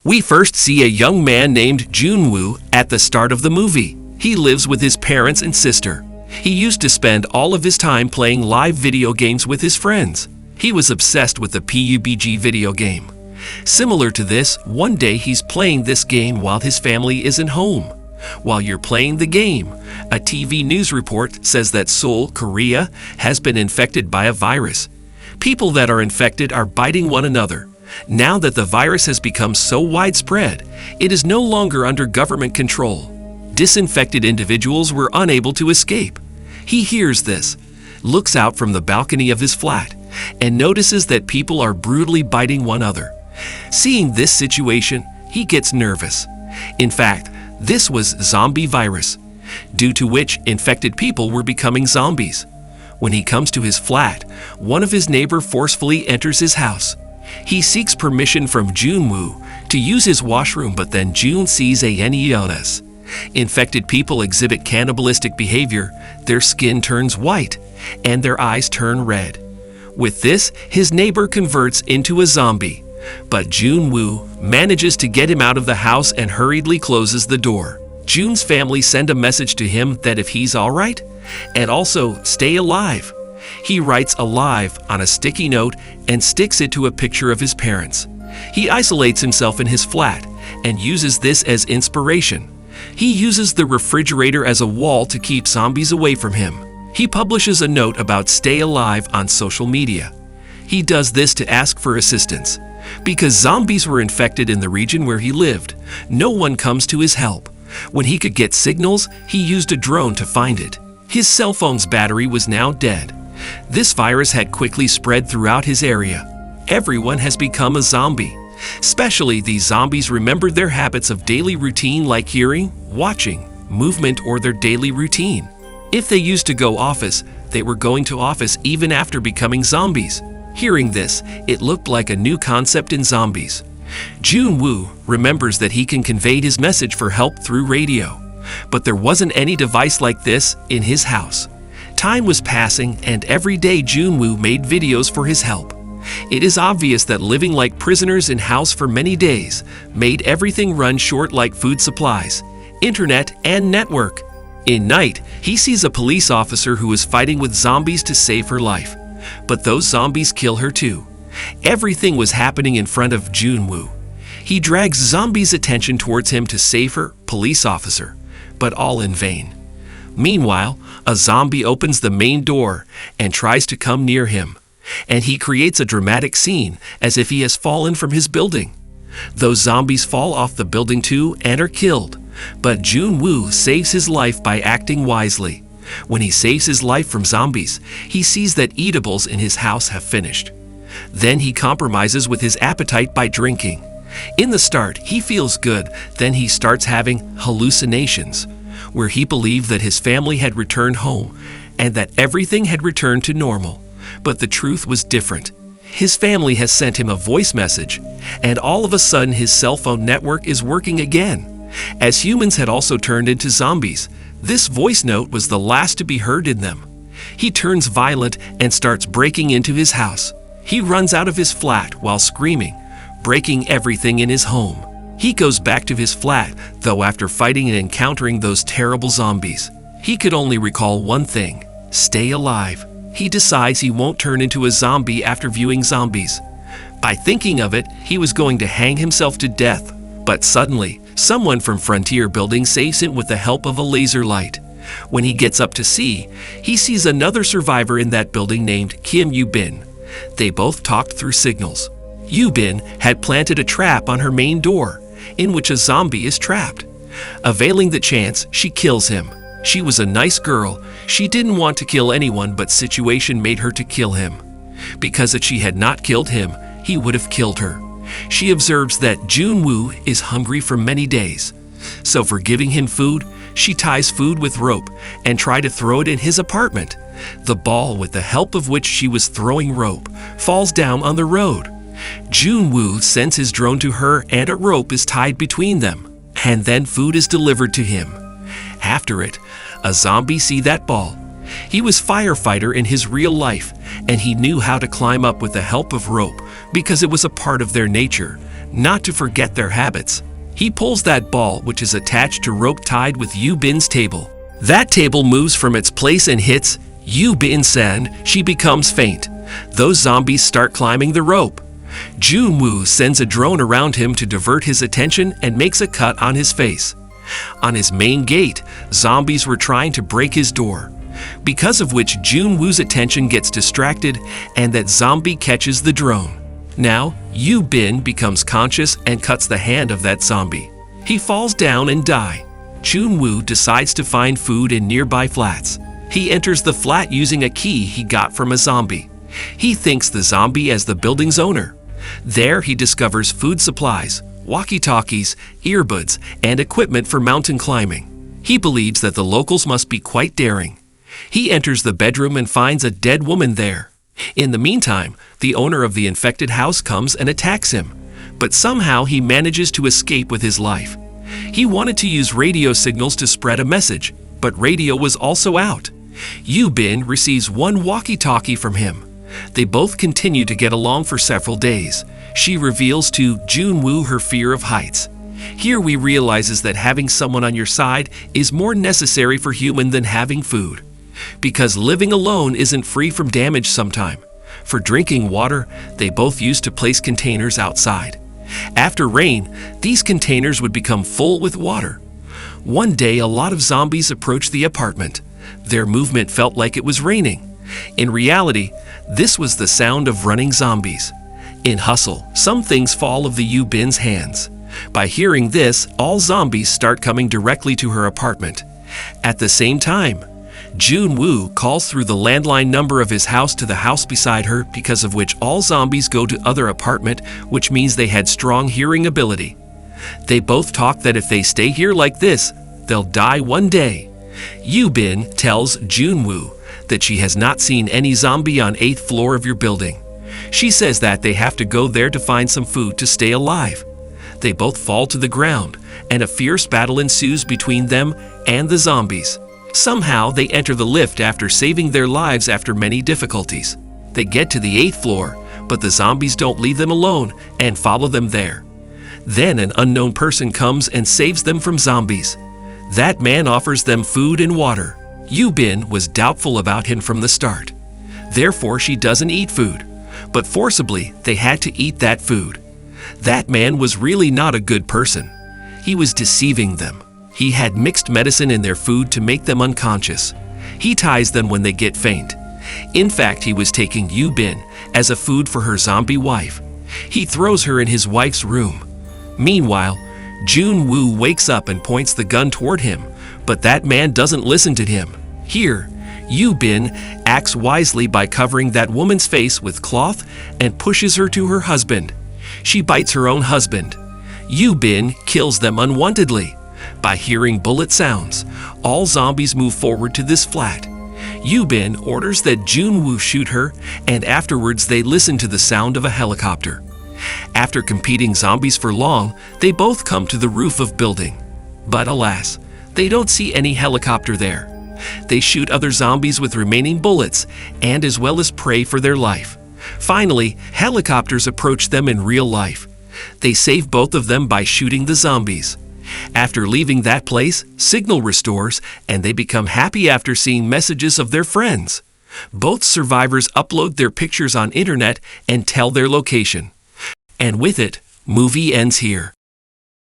We first see a young man named Joon-woo at the start of the movie. He lives with his parents and sister. He used to spend all of his time playing live video games with his friends. He was obsessed with the PUBG video game. Similar to this, one day he's playing this game while his family isn't home. While you're playing the game, a TV news report says that Seoul, Korea, has been infected by a virus. People that are infected are biting one another. Now that the virus has become so widespread, it is no longer under government control. Disinfected individuals were unable to escape. He hears this, looks out from the balcony of his flat, and notices that people are brutally biting one another. Seeing this situation, he gets nervous. In fact, this was zombie virus, due to which infected people were becoming zombies. When he comes to his flat, one of his neighbors forcefully enters his house. He seeks permission from Joon-woo to use his washroom, but then Joon sees ANELS. Infected people exhibit cannibalistic behavior, their skin turns white, and their eyes turn red. With this, his neighbor converts into a zombie, but Joon-woo manages to get him out of the house and hurriedly closes the door. Joon's family send a message to him that if he's alright, and also stay alive. He writes alive on a sticky note and sticks it to a picture of his parents. He isolates himself in his flat and uses this as inspiration. He uses the refrigerator as a wall to keep zombies away from him. He publishes a note about stay alive on social media. He does this to ask for assistance. Because zombies were infected in the region where he lived, no one comes to his help. When he could get signals, he used a drone to find it. His cell phone's battery was now dead. This virus had quickly spread throughout his area. Everyone has become a zombie. Especially these zombies remembered their habits of daily routine like hearing, watching, movement, or their daily routine. If they used to go office, they were going to office even after becoming zombies. Hearing this, it looked like a new concept in zombies. Joon-woo remembers that he can convey his message for help through radio, but there wasn't any device like this in his house. Time was passing, and every day Joon-woo made videos for his help. It is obvious that living like prisoners in house for many days made everything run short, like food supplies, internet, and network. In night, he sees a police officer who is fighting with zombies to save her life. But those zombies kill her too. Everything was happening in front of Joon-woo. He drags zombies' attention towards him to save her, police officer, but all in vain. Meanwhile, a zombie opens the main door and tries to come near him, and he creates a dramatic scene as if he has fallen from his building. Those zombies fall off the building too and are killed, but Joon-woo saves his life by acting wisely. When he saves his life from zombies, he sees that eatables in his house have finished. Then he compromises with his appetite by drinking. In the start, he feels good, then he starts having hallucinations, where he believed that his family had returned home and that everything had returned to normal. But the truth was different. His family has sent him a voice message, and all of a sudden his cell phone network is working again. As humans had also turned into zombies, this voice note was the last to be heard in them. He turns violent and starts breaking into his house. He runs out of his flat while screaming, breaking everything in his home. He goes back to his flat, though after fighting and encountering those terrible zombies. He could only recall one thing: stay alive. He decides he won't turn into a zombie after viewing zombies. By thinking of it, he was going to hang himself to death. But suddenly, someone from Frontier Building saves him with the help of a laser light. When he gets up to see, he sees another survivor in that building named Kim Yoo-bin. They both talked through signals. Yoo-bin had planted a trap on her main door, in which a zombie is trapped. Availing the chance, she kills him. She was a nice girl. She didn't want to kill anyone, but situation made her to kill him. Because if she had not killed him, he would have killed her. She observes that Joon-woo is hungry for many days. So for giving him food, she ties food with rope and tries to throw it in his apartment. The ball, with the help of which she was throwing rope, falls down on the road. Joon-woo sends his drone to her and a rope is tied between them, and then food is delivered to him. After it, a zombie sees that ball. He was firefighter in his real life, and he knew how to climb up with the help of rope because it was a part of their nature. not to forget their habits. He pulls that ball which is attached to rope tied with Yoo-bin's table. That table moves from its place and hits Yoo-bin-san. She becomes faint. Those zombies start climbing the rope. Joon-woo sends a drone around him to divert his attention and makes a cut on his face. On his main gate, zombies were trying to break his door, because of which Joon-woo's attention gets distracted and that zombie catches the drone. Now, Yoo-bin becomes conscious and cuts the hand of that zombie. He falls down and dies. Joon-woo decides to find food in nearby flats. He enters the flat using a key he got from a zombie. He thinks the zombie as the building's owner. There he discovers food supplies, walkie-talkies, earbuds, and equipment for mountain climbing. He believes that the locals must be quite daring. He enters the bedroom and finds a dead woman there. In the meantime, the owner of the infected house comes and attacks him, but somehow he manages to escape with his life. He wanted to use radio signals to spread a message, but radio was also out. Yoo-bin receives one walkie-talkie from him. They both continue to get along for several days. She reveals to Joon-woo her fear of heights. Here we realizes that having someone on your side is more necessary for human than having food, because living alone isn't free from damage sometime. For drinking water, they both used to place containers outside. After rain, these containers would become full with water. One day, a lot of zombies approached the apartment. Their movement felt like it was raining. In reality, this was the sound of running zombies. In Hustle, some things fall of the Yoo-bin's hands. By hearing this, all zombies start coming directly to her apartment. At the same time, Joon-woo calls through the landline number of his house to the house beside her, because of which all zombies go to other apartment, which means they had strong hearing ability. They both talk that if they stay here like this, they'll die one day. Yoo-bin tells Joon-woo that she has not seen any zombie on 8th floor of your building. She says that they have to go there to find some food to stay alive. They both fall to the ground, and a fierce battle ensues between them and the zombies. Somehow, they enter the lift after saving their lives after many difficulties. They get to the 8th floor, but the zombies don't leave them alone and follow them there. Then an unknown person comes and saves them from zombies. That man offers them food and water. Yoo-bin was doubtful about him from the start. Therefore, she doesn't eat food, but forcibly they had to eat that food. That man was really not a good person. He was deceiving them. He had mixed medicine in their food to make them unconscious. He ties them when they get faint. In fact, he was taking Yoo-bin as a food for her zombie wife. He throws her in his wife's room. Meanwhile, Joon-woo wakes up and points the gun toward him, but that man doesn't listen to him. Here, Yoo-bin acts wisely by covering that woman's face with cloth and pushes her to her husband. She bites her own husband. Yoo-bin kills them unwantedly. By hearing bullet sounds, all zombies move forward to this flat. Yoo-bin orders that Joon-woo shoot her, and afterwards they listen to the sound of a helicopter. After competing zombies for long, they both come to the roof of building. But alas, they don't see any helicopter there. They shoot other zombies with remaining bullets, and as well as pray for their life. Finally, helicopters approach them in real life. They save both of them by shooting the zombies. After leaving that place, signal restores, and they become happy after seeing messages of their friends. Both survivors upload their pictures on internet and tell their location. And with it, movie ends here.